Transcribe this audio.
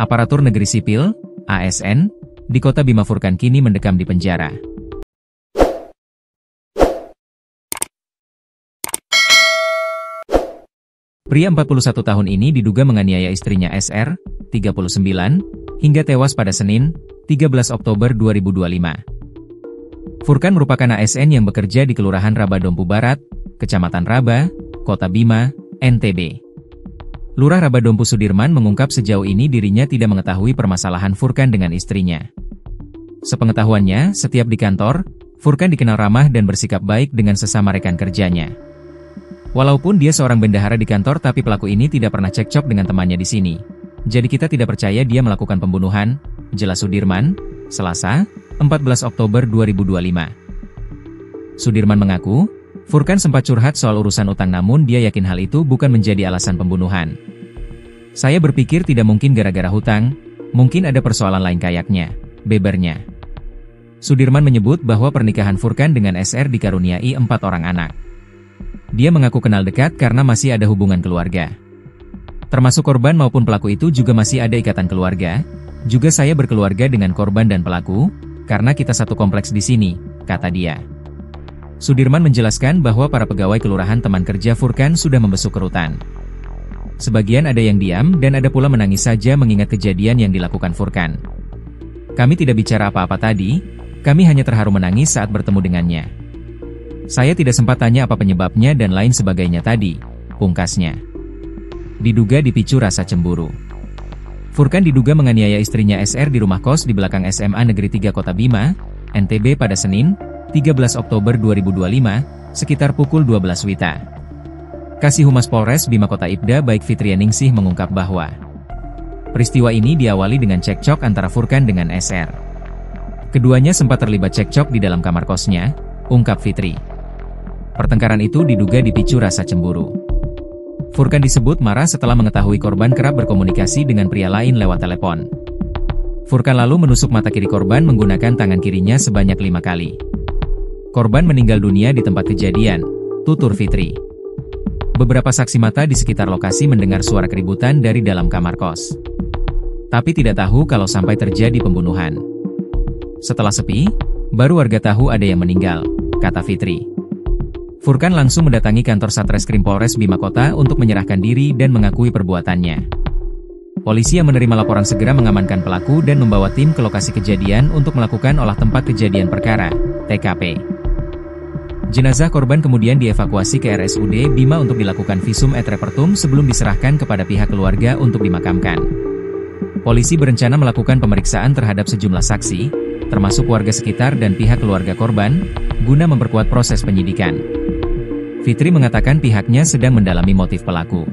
Aparatur Negeri Sipil, ASN, di Kota Bima Furkan kini mendekam di penjara. Pria 41 tahun ini diduga menganiaya istrinya SR, 39, hingga tewas pada Senin, 13 Oktober 2025. Furkan merupakan ASN yang bekerja di Kelurahan Raba Dompu Barat, Kecamatan Raba, Kota Bima, NTB. Lurah Raba Dompu Sudirman mengungkap sejauh ini dirinya tidak mengetahui permasalahan Furkan dengan istrinya. Sepengetahuannya, setiap di kantor, Furkan dikenal ramah dan bersikap baik dengan sesama rekan kerjanya. Walaupun dia seorang bendahara di kantor, tapi pelaku ini tidak pernah cekcok dengan temannya di sini. Jadi kita tidak percaya dia melakukan pembunuhan, jelas Sudirman, Selasa, 14 Oktober 2025. Sudirman mengaku, Furkan sempat curhat soal urusan utang, namun dia yakin hal itu bukan menjadi alasan pembunuhan. Saya berpikir tidak mungkin gara-gara hutang, mungkin ada persoalan lain kayaknya, bebernya. Sudirman menyebut bahwa pernikahan Furkan dengan SR dikaruniai 4 orang anak. Dia mengaku kenal dekat karena masih ada hubungan keluarga. Termasuk korban maupun pelaku itu juga masih ada ikatan keluarga. Juga saya berkeluarga dengan korban dan pelaku, karena kita satu kompleks di sini, kata dia. Sudirman menjelaskan bahwa para pegawai kelurahan teman kerja Furkan sudah membesuk kerutan. Sebagian ada yang diam dan ada pula menangis saja mengingat kejadian yang dilakukan Furkan. Kami tidak bicara apa-apa tadi, kami hanya terharu menangis saat bertemu dengannya. Saya tidak sempat tanya apa penyebabnya dan lain sebagainya tadi, pungkasnya. Diduga dipicu rasa cemburu. Furkan diduga menganiaya istrinya SR di rumah kos di belakang SMA Negeri 3 Kota Bima, NTB pada Senin, 13 Oktober 2025, sekitar pukul 12 WITA. Kasih Humas Polres Bima Kota Ibda Baik Fitrianingsih mengungkap bahwa peristiwa ini diawali dengan cekcok antara Furkan dengan SR. Keduanya sempat terlibat cekcok di dalam kamar kosnya, ungkap Fitri. Pertengkaran itu diduga dipicu rasa cemburu. Furkan disebut marah setelah mengetahui korban kerap berkomunikasi dengan pria lain lewat telepon. Furkan lalu menusuk mata kiri korban menggunakan tangan kirinya sebanyak 5 kali. Korban meninggal dunia di tempat kejadian, tutur Fitri. Beberapa saksi mata di sekitar lokasi mendengar suara keributan dari dalam kamar kos. Tapi tidak tahu kalau sampai terjadi pembunuhan. Setelah sepi, baru warga tahu ada yang meninggal, kata Fitri. Furkan langsung mendatangi kantor Satreskrim Polres Bima Kota untuk menyerahkan diri dan mengakui perbuatannya. Polisi yang menerima laporan segera mengamankan pelaku dan membawa tim ke lokasi kejadian untuk melakukan olah tempat kejadian perkara, TKP. Jenazah korban kemudian dievakuasi ke RSUD Bima untuk dilakukan visum et repertum sebelum diserahkan kepada pihak keluarga untuk dimakamkan. Polisi berencana melakukan pemeriksaan terhadap sejumlah saksi, termasuk warga sekitar dan pihak keluarga korban, guna memperkuat proses penyidikan. Fitri mengatakan pihaknya sedang mendalami motif pelaku.